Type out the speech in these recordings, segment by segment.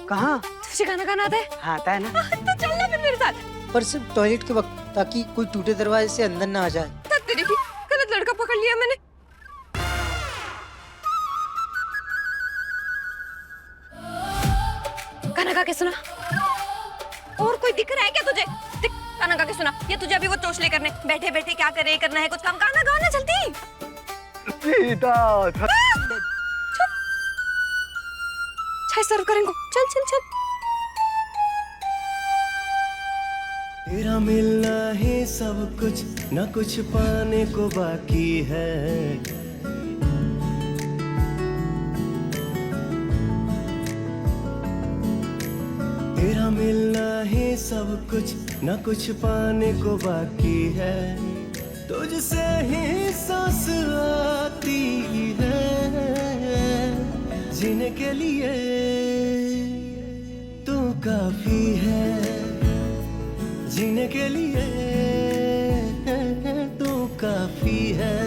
कहाँ? तुझे गाना गाना आता है? हाँ आता है ना। तो चल ना फिर मेरे साथ। पर सिर्फ टॉयलेट के वक्त, ताकि कोई टूटे दरवाजे से अंदर ना आ जाए। तब तेरी की गलत लड़का पकड़ लिया मैंने। गाना गा के सुना। और कोई दिख रहा है क्या तुझे? दिख, गाना गा के सुना। या तुझे अभी वो चोचले करने, बैठे बैठे क्या करे करना है कुछ काम। गाना गाना जल्दी। चाय सर्व करेंगे। चल चल चल। तेरा मिलना है सब कुछ, न कुछ पाने को बाकी है। तेरा मिलना है सब कुछ, न कुछ पाने को बाकी है। तुझसे ही सांस आती है, जीने के लिए तू काफी है। जीने के लिए तू काफी है।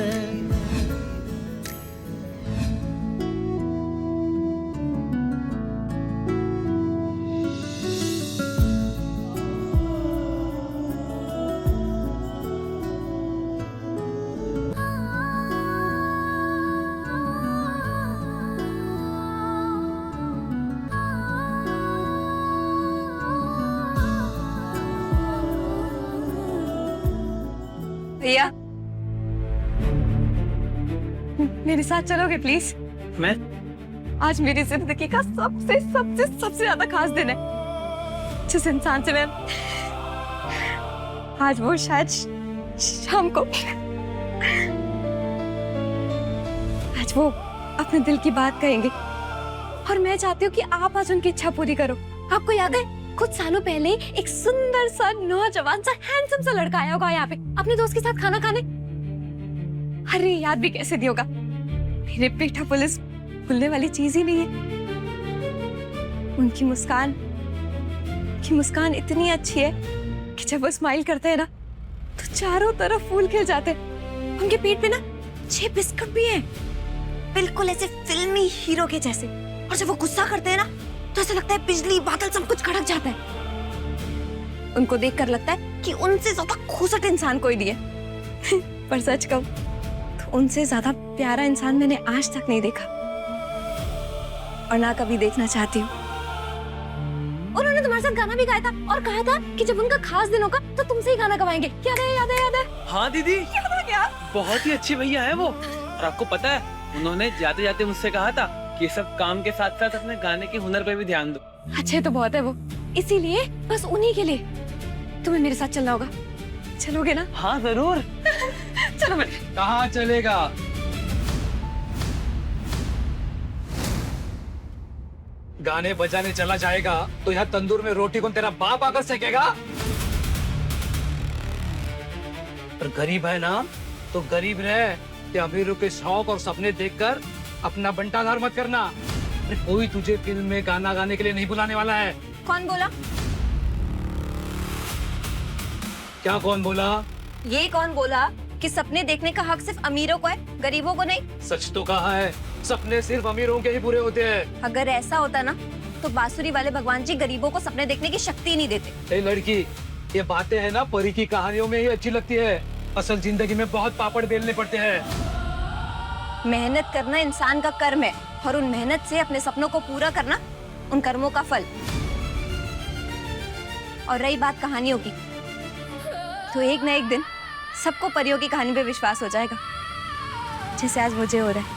भैया मेरे साथ चलोगे प्लीज? मैं? आज मेरी जिंदगी का सबसे सबसे सबसे ज्यादा खास दिन है। जिस इंसान से मैं आज वो शायद शाम को आज वो अपने दिल की बात कहेंगे और मैं चाहती हूँ कि आप आज उनकी इच्छा पूरी करो। आपको याद है कुछ सालों पहले एक सुंदर सा नौजवान सा हैंडसम सा लड़का आया होगा यहाँ पे अपने दोस्त के साथ खाना खाने। अरे याद भी कैसे दिया होगा। मेरे बेटा पुलिस भूलने वाली चीज ही नहीं है। उनकी मुस्कान इतनी अच्छी है कि जब वो स्माइल करते हैं ना तो चारों तरफ फूल खिल जाते हैं। उनके पेट पे ना 6 बिस्कुट भी हैं, बिल्कुल ऐसे फिल्मी हीरो के जैसे। और जब वो गुस्सा करते हैं ना तो ऐसा लगता है बिजली बादल सब कुछ खड़क जाता है। उनको देखकर लगता है कि उनसे ज्यादा खूबसूरत इंसान कोई नहीं है। पर सच कहूं तो उनसे ज्यादा प्यारा इंसान मैंने आज तक नहीं देखा और ना कभी देखना चाहती हूँ। उन्होंने तुम्हारे साथ गाना भी गाया था और कहा था कि जब उनका खास दिन होगा तो तुमसे ही गाना गवाएंगे। याद है याद है याद है? हाँ दीदी, याद है क्या? बहुत ही अच्छे भैया है वो। और आपको पता है उन्होंने जाते जाते मुझसे कहा था कि सब काम के साथ साथ अपने गाने के हुनर पे भी ध्यान दो। अच्छे तो बहुत है वो, इसीलिए बस उन्हीं के लिए तुम्हें मेरे साथ चलना होगा। चलोगे ना? हाँ जरूर। चलो मेरे। कहाँ चलेगा? गाने बजाने चला जाएगा तो यहाँ तंदूर में रोटी कौन तेरा बाप आकर सेकेगा? पर गरीब है ना तो गरीब रहे। ये अमीरों के शौक और सपने देखकर अपना बंटाधार मत करना। अरे कोई तुझे फिल्म में गाना गाने के लिए नहीं बुलाने वाला है। कौन बोला? क्या कौन बोला? ये कौन बोला कि सपने देखने का हक सिर्फ अमीरों को है, गरीबों को नहीं? सच तो कहा है, सपने सिर्फ अमीरों के ही पूरे होते हैं। अगर ऐसा होता ना तो बांसुरी वाले भगवान जी गरीबों को सपने देखने की शक्ति नहीं देते। ए लड़की, ये बातें है ना परी की कहानियों में ही अच्छी लगती है। असल जिंदगी में बहुत पापड़ बेलने पड़ते हैं। मेहनत करना इंसान का कर्म है और उन मेहनत से अपने सपनों को पूरा करना उन कर्मों का फल। और रही बात कहानियों की, तो एक ना एक दिन सबको परियों की कहानी पे विश्वास हो जाएगा, जैसे आज मुझे हो रहा है।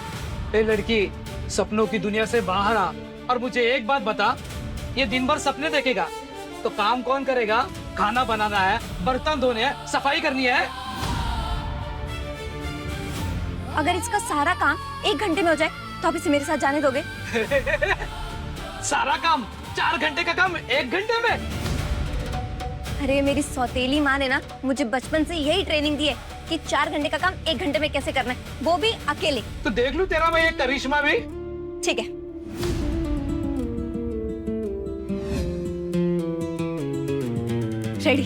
ए लड़की, सपनों की दुनिया से बाहर आ और मुझे एक बात बता, ये दिन भर सपने देखेगा तो काम कौन करेगा? खाना बनाना है, बर्तन धोने हैं, सफाई करनी है। अगर इसका सारा काम 1 घंटे में हो जाए तो आप इसे मेरे साथ जाने दोगे? सारा काम 4 घंटे का काम 1 घंटे में? अरे मेरी सौतेली माँ ने ना मुझे बचपन से यही ट्रेनिंग दी है कि 4 घंटे का काम 1 घंटे में कैसे करना है, वो भी अकेले। तो देख लूं तेरा मैं ये करिश्मा भी। ठीक है। रेडी?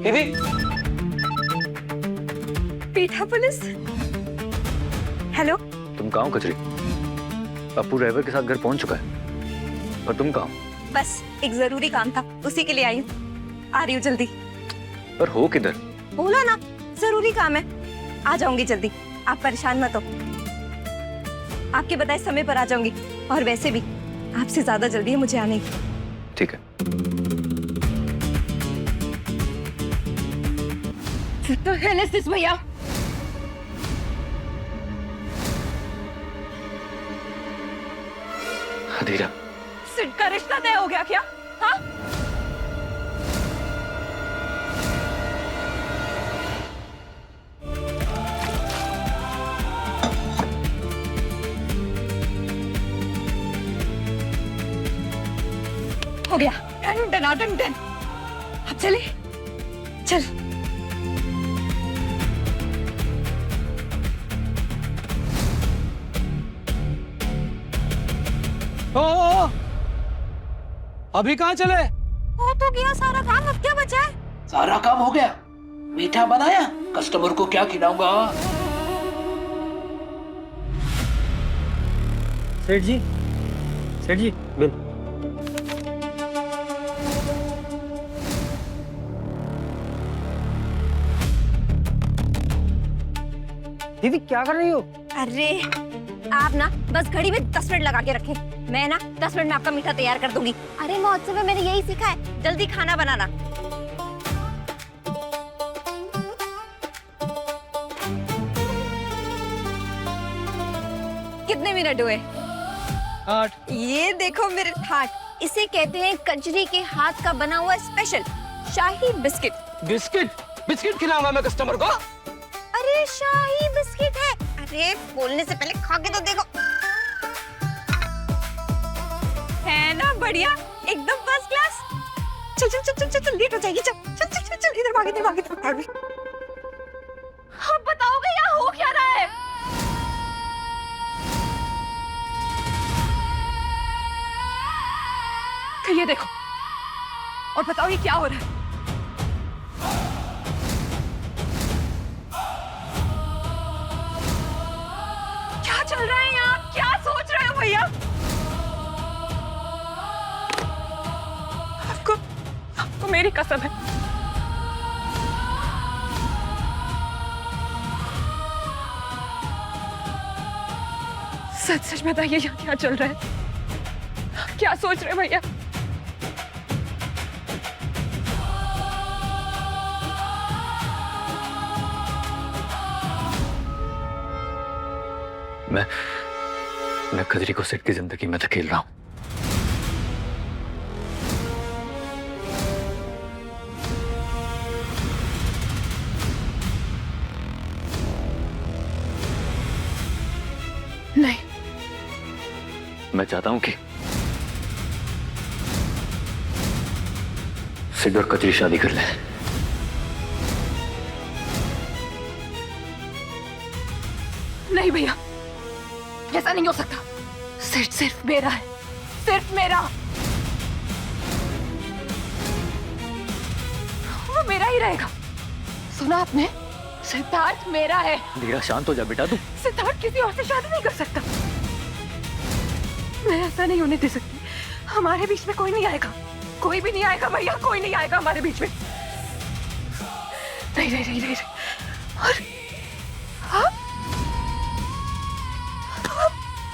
देवी, पीठा पुलिस। हेलो। तुम कहाँ हो कचरी? पप्पू ड्राइवर के साथ घर पहुंच चुका है, और तुम कहाँ हो? बस एक जरूरी काम था, उसी के लिए आई हूँ। आ रही हूँ जल्दी। पर हो किधर? बोला ना, जरूरी काम है। आ जाऊंगी जल्दी, आप परेशान मत हो। आपके बताए समय पर आ जाऊंगी। और वैसे भी आपसे ज्यादा जल्दी है मुझे आने की। ठीक है। तो है भैया। अधीरा, सिड का रिश्ता तय हो गया क्या? हाँ? हो गया। Done done done done. अब चले, चल। ओ, अभी कहाँ चले? हो तो गया सारा काम, अब क्या बचा है? सारा काम हो गया। मीठा बनाया, कस्टमर को क्या खिलाऊंगा? सेठ जी, सेठ जी, बिल। दीदी क्या कर रही हो? अरे आप ना बस घड़ी में 10 मिनट लगा के रखें। मैं ना 10 मिनट में आपका मीठा तैयार कर दूंगी। अरे महोत्सव में मैंने यही सीखा है, जल्दी खाना बनाना। कितने मिनट हुए? 8। ये देखो मेरे ठाट, इसे कहते हैं कजरी के हाथ का बना हुआ स्पेशल शाही बिस्किट। बिस्किट? बिस्किट खिलाऊंगा मैं कस्टमर को? अरे शाही बिस्किट है। अरे बोलने से पहले खा के तो देखो। है ना बढ़िया, एकदम फर्स्ट क्लास। चल चल चल चल चल, लेट हो जाएगी। चल चल चल चल चल, इधर भाग, इधर भाग, इधर भाग। अब बताओगे यहाँ हो क्या रहा है? तो ये देखो और बताओ ये क्या हो रहा है? क्या चल रहा है यहाँ? क्या सोच रहे हो भैया? आपको मेरी कसम है, सच सच बताइए यहाँ क्या चल रहा है? क्या सोच रहे हो भैया? मैं कजरी को सेठ की जिंदगी में धकेल रहा हूं। नहीं, मैं चाहता हूं कि सिड और कजरी शादी कर ले। नहीं भैया, ऐसा नहीं हो सकता। सिर्फ सिर्फ मेरा है, सिर्फ मेरा। वो मेरा ही रहेगा। सुना आपने? सिद्धार्थ मेरा है। धीरा, शांत हो जा बेटा तू। सिद्धार्थ किसी और से शादी नहीं कर सकता। मैं ऐसा नहीं होने दे सकती। हमारे बीच में कोई नहीं आएगा, कोई भी नहीं आएगा भैया, कोई नहीं आएगा हमारे बीच में। नहीं नहीं नहीं नहीं। और आप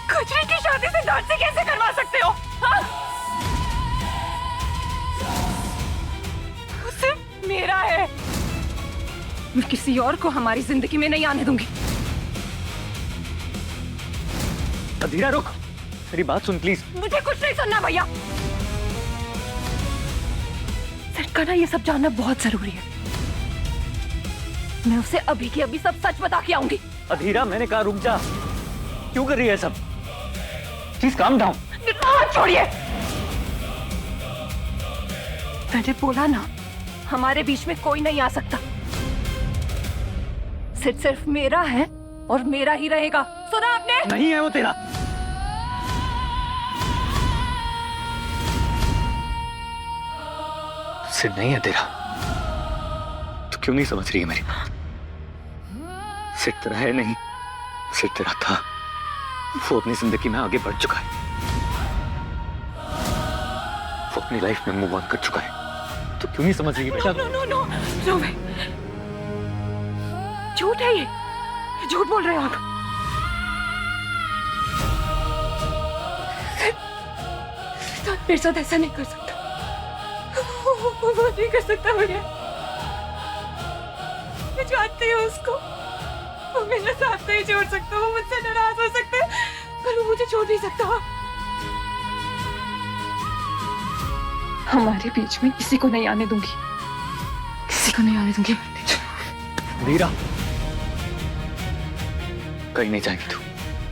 कजरी की शादी सिद्धार्थ से कैसे करवा सकते हो? हाँ? वो सिर्फ मेरा है। मैं किसी और को हमारी जिंदगी में नहीं आने दूंगी। धीरा रुक, मेरी बात सुन प्लीज। मुझे कुछ नहीं सुनना भैया। सेठ का ना ये सब जानना बहुत जरूरी है। मैं उसे अभी की अभी सब सच बता के आऊंगी। अधीरा, मैंने कहा रुक जा। क्यों कर रही है सब? Please calm down. हाथ छोड़िए। मैंने बोला ना, हमारे बीच में कोई नहीं आ सकता। सिर्फ मेरा है और मेरा ही रहेगा। सुना आपने? नहीं है वो तेरा। सिड नहीं है तेरा, क्यों नहीं समझ रही है मेरी? सिर्फ तेरा है नहीं, सिर्फ तेरा था। वो अपनी जिंदगी में आगे बढ़ चुका है, वो अपनी लाइफ में मूव ऑन कर चुका है। तो क्यों नहीं समझ रही है बेटा? नो नो नो नो भाई, झूठ है ये, झूठ बोल रहे हो आप। मेरे साथ ऐसा नहीं कर सकता, वो नहीं कर सकता भैया। मैं जानती हूँ उसको, वो मेरे साथ नहीं छोड़ सकता, वो मुझसे नाराज हो सकता है पर वो मुझे छोड़ नहीं सकता। हमारे बीच में किसी को नहीं आने दूंगी, किसी को नहीं आने दूंगी। धीरा, कहीं नहीं जाएगी तू।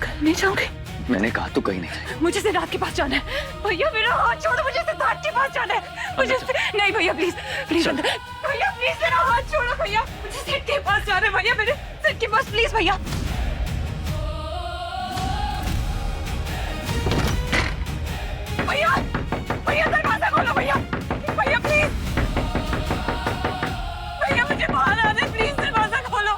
कहीं नहीं जाऊंगी? मैंने कहा तू कहीं नहीं जाएगी। मुझे सिद्धार्थ के पास जाना है भैया, मेरा हाथ छोड़ो, मुझे सिद्धार्थ के पास जाना है। मुझे नहीं भैया, प्लीज प्लीज भैया, प्लीज मेरा हाथ छोड़ो भैया, मुझे सिद्ध के पास जाना है भैया, मेरे सिद्ध के पास प्लीज भैया। भैया भैया दरवाजा खोलो भैया, भैया प्लीज भैया, मुझे बाहर आने प्लीज, दरवाजा खोलो,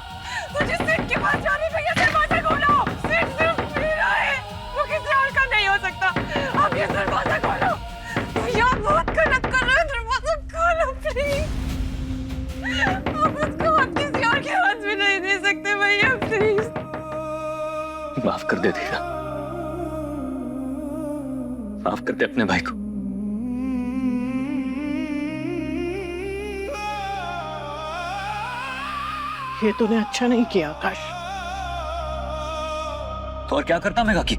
मुझे सिद्ध के पास जाना है भैया, दरवाजा खोलो। सिद्ध सिर्फ मेरा है, वो किसी और का नहीं हो सकता। आप ये दरवाजा खोलो भैया, आप बहुत गलत कर रहे हो, दरवाजा खोलो प्लीज। आप उसको आप किसी और के हाथ में नहीं दे सकते भैया, प्लीज। माफ कर दे धीरा, माफ कर दे अपने भाई को। ये तूने अच्छा नहीं किया आकाश। तो और क्या करता मैं काकी,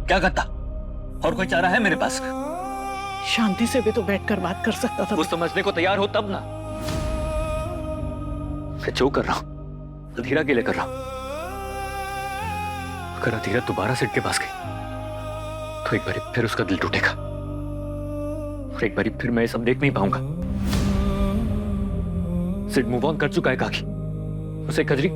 क्या करता? और कोई चारा है मेरे पास? शांति से भी तो बैठकर बात कर सकता था। वो समझने को तैयार हो तब ना। मैं जो कर रहा हूं अधीरा के लिए कर रहा हूं। अगर अधीरा दोबारा सिड के पास गई तो एक बारी फिर उसका दिल टूटेगा और एक बारी फिर मैं ये सब देख नहीं पाऊंगा। सिड मूव ऑन कर चुका है काकी, उसे कजरी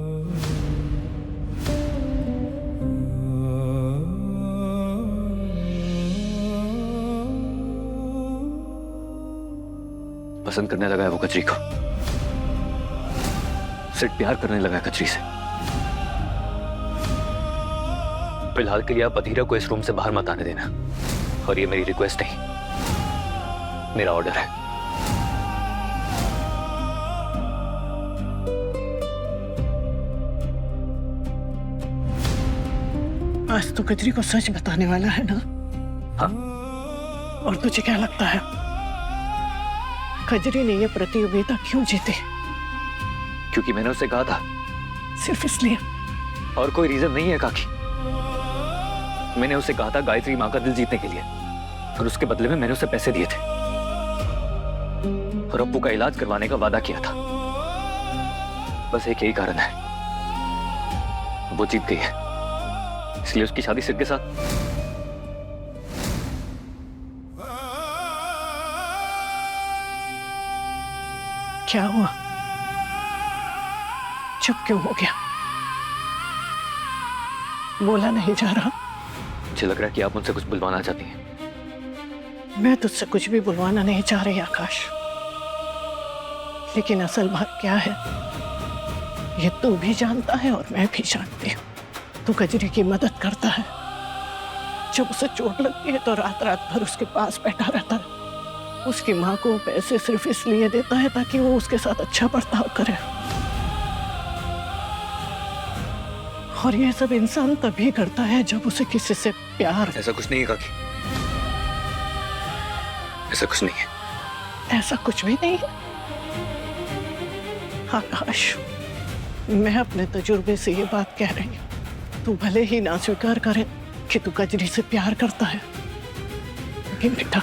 पसंद करने लगा है वो कजरी को। सिड प्यार करने लगा है कजरी से। फिलहाल के लिए आप अधीरा को इस रूम से बाहर मत आने देना, और ये मेरी रिक्वेस्ट नहीं, मेरा ऑर्डर है। आज तो कजरी को सच बताने वाला है ना? हाँ। और तुझे क्या लगता है कजरी ने यह प्रतियोगिता क्यों जीती? क्योंकि मैंने उसे कहा था। सिर्फ इसलिए? और कोई रीजन नहीं है काकी। मैंने उसे कहा था गायत्री माँ का दिल जीतने के लिए, और उसके बदले में मैंने उसे पैसे दिए थे और अप्पू का इलाज करवाने का वादा किया था। बस एक यही कारण है, वो जीत गई है, इसलिए उसकी शादी सिड के साथ। क्या हुआ? चुप क्यों हो गया? बोला नहीं जा रहा? मुझे लग रहा है कि आप मुझसे कुछ बुलवाना चाहती हैं। मैं तुझसे कुछ भी बुलवाना नहीं चाह रही आकाश, लेकिन असल बात क्या है ये तू भी जानता है और मैं भी जानती हूँ। तू कजरी की मदद करता है, जब उसे चोट लगती है तो रात रात भर उसके पास बैठा रहता है। उसकी माँ को पैसे सिर्फ इसलिए देता है ताकि वो उसके साथ अच्छा बर्ताव करे। और ये सब इंसान तभी करता है जब उसे किसी से प्यार। ऐसा कुछ नहीं है काकी, ऐसा कुछ नहीं है। ऐसा कुछ भी नहीं है आकाश, मैं अपने तजुर्बे से ये बात कह रही हूँ। तू भले ही ना स्वीकार करे कि तू कजरी से प्यार करता है, लेकिन बेटा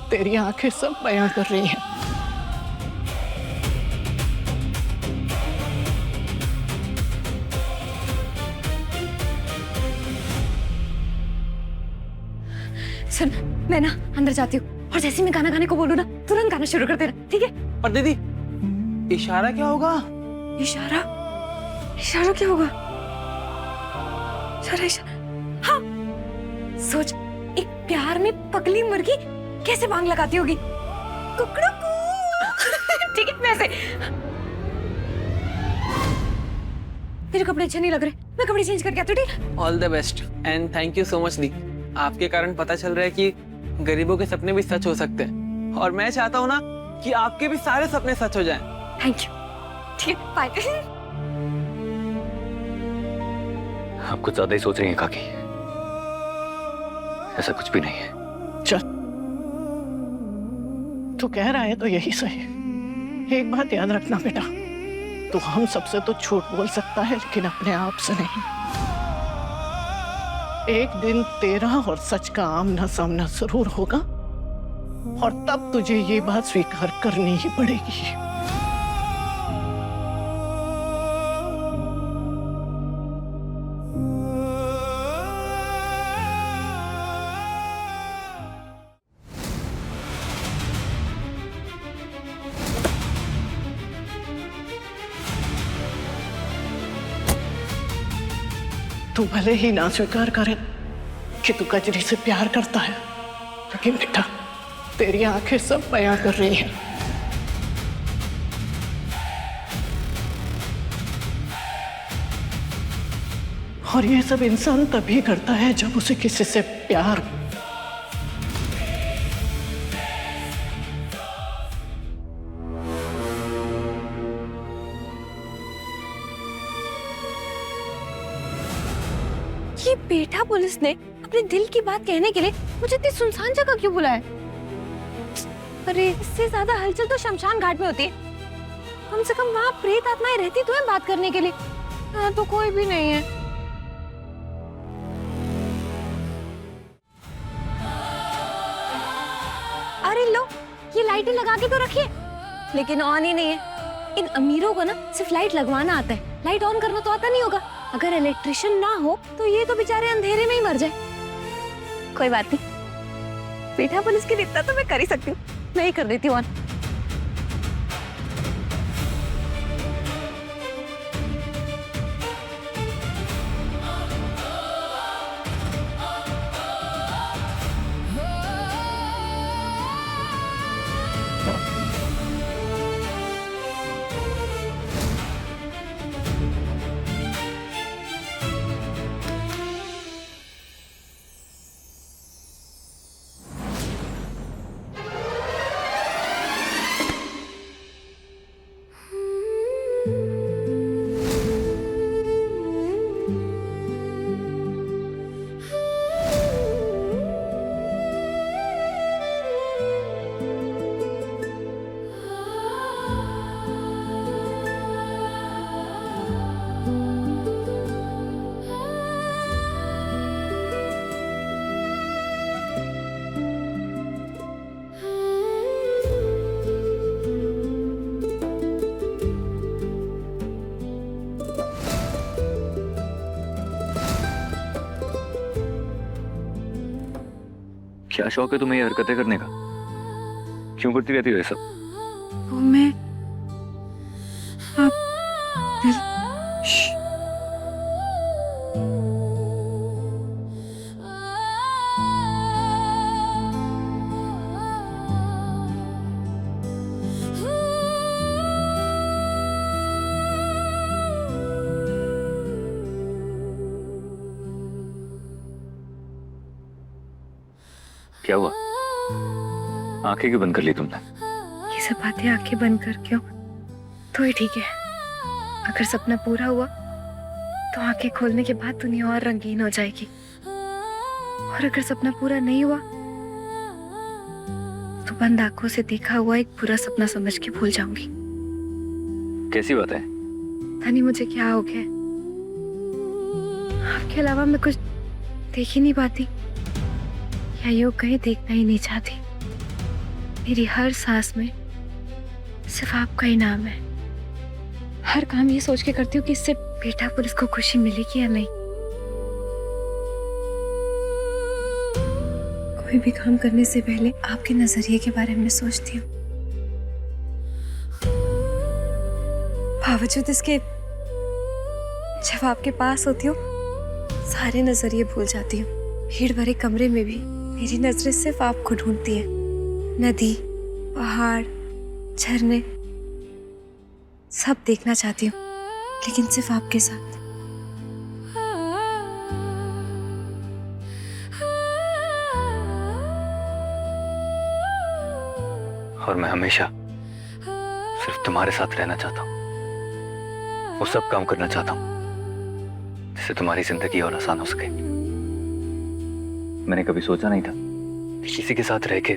तेरी आंखें सब बयां कर रही हैं। सुन, मैं ना अंदर जाती हूँ और जैसे ही मैं गाना गाने को बोलूँ ना तुरंत गाना शुरू कर देना, ठीक है? पर दीदी इशारा क्या होगा? इशारा? इशारा क्या होगा? इशारा इशारा, हाँ सोच, एक प्यार में पगली मुर्गी कैसे बांग लगाती होगी? कुकड़ू कू। ठीक है, वैसे तेरे कपड़े अच्छे नहीं लग रहे, मैं कपड़े चेंज करके आती हूँ, ठीक? All the best and thank you so much दी। आपके कारण पता चल रहा है कि गरीबों के सपने भी सच हो सकते हैं, और मैं चाहता हूँ ना कि आपके भी सारे सपने सच हो जाएं। Thank you. ठीक है, बाय। आप कुछ ज्यादा ही सोच रही हैं काकी। ऐसा कुछ भी नहीं है। चल, तू कह रहा है तो यही सही। एक बात याद रखना बेटा, तू हम सबसे तो झूठ बोल सकता है लेकिन अपने आप से नहीं। एक दिन तेरा और सच का आमना सामना जरूर होगा, और तब तुझे ये बात स्वीकार करनी ही पड़ेगी। तू भले ही ना स्वीकार करे कि तू कजरी से प्यार करता है, लेकिन बेटा तेरी आंखें सब बयां कर रही हैं। और ये सब इंसान तभी करता है जब उसे किसी से प्यार हो। ये बेटा पुलिस ने अपने दिल की बात कहने के लिए मुझे इतनी सुनसान जगह क्यों बुलाया? अरे इससे ज्यादा हलचल तो शमशान घाट में होती है। कम से कम वहाँ प्रेत आत्माएं रहती तो है बात करने के लिए। यहाँ तो कोई भी नहीं है। अरे लो, ये लाइटें लगा के तो रखिए, लेकिन ऑन ही नहीं है। इन अमीरों को ना सिर्फ लाइट लगवाना आता है, लाइट ऑन करना तो आता नहीं होगा। अगर इलेक्ट्रिशियन ना हो तो ये तो बेचारे अंधेरे में ही मर जाए। कोई बात नहीं, बेटा पुलिस के लिए इतना तो मैं कर ही सकती हूँ। मैं ही कर देती हूँ ऑन। क्या शौक है तुम्हें ये हरकतें करने का? क्यों करती रहती हो ये सब? वो मैं आप क्या हुआ? आंखें क्यों बंद कर ली तुमने? ये सब बातें आंखें बंद कर क्यों? तो ही ठीक है। अगर सपना पूरा हुआ तो आंखें खोलने के बाद दुनिया और रंगीन हो जाएगी, और अगर सपना पूरा नहीं हुआ तो बंद आंखों से देखा हुआ एक पूरा सपना समझ के भूल जाऊंगी। कैसी बात है? धनी मुझे क्या हो गया? आपके अलावा मैं कुछ देख ही नहीं पाती, या यूं कहीं देखना ही नहीं चाहती। मेरी हर सांस में सिर्फ आपका ही नाम है। हर काम ये सोच के करती हूँ कि इससे बेटा पुलिस को खुशी मिलेगी या नहीं। कोई भी काम करने से पहले आपके नजरिए के बारे में सोचती हूँ। बावजूद इसके जब आपके पास होती हूँ सारे नजरिए भूल जाती हूँ। भीड़ भरे कमरे में भी मेरी नजरें सिर्फ आपको ढूंढती हैं। नदी, पहाड़, झरने सब देखना चाहती हूँ, लेकिन सिर्फ आपके साथ। और मैं हमेशा सिर्फ तुम्हारे साथ रहना चाहता हूँ। वो सब काम करना चाहता हूँ जिससे तुम्हारी जिंदगी और आसान हो सके। मैंने कभी सोचा नहीं था कि किसी के साथ रह के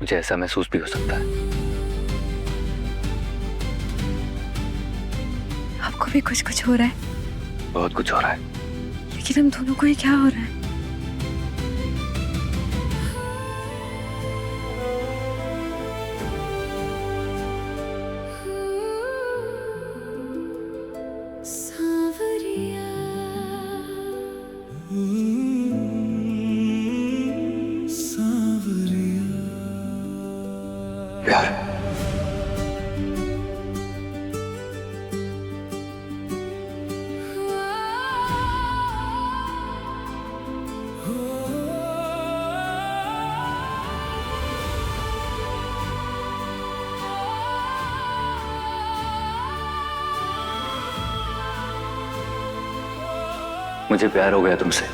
मुझे ऐसा महसूस भी हो सकता है। आपको भी कुछ कुछ हो रहा है, बहुत कुछ हो रहा है। लेकिन हम दोनों को ही क्या हो रहा है? प्यार। मुझे प्यार हो गया तुमसे।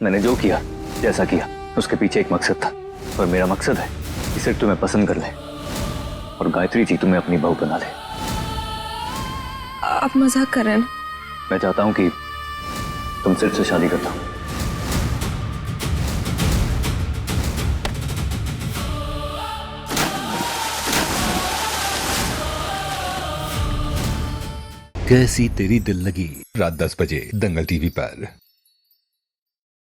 मैंने जो किया, जैसा किया, उसके पीछे एक मकसद था। और मेरा मकसद है कि सिर्फ तुम्हें पसंद कर ले और गायत्री जी तुम्हें अपनी बहू बना ले। आप मजाक कर रहे हैं ना? मैं चाहता हूं कि तुम सिर्फ से शादी करता हूं। कैसी तेरी दिल लगी, रात 10 बजे दंगल टीवी पर।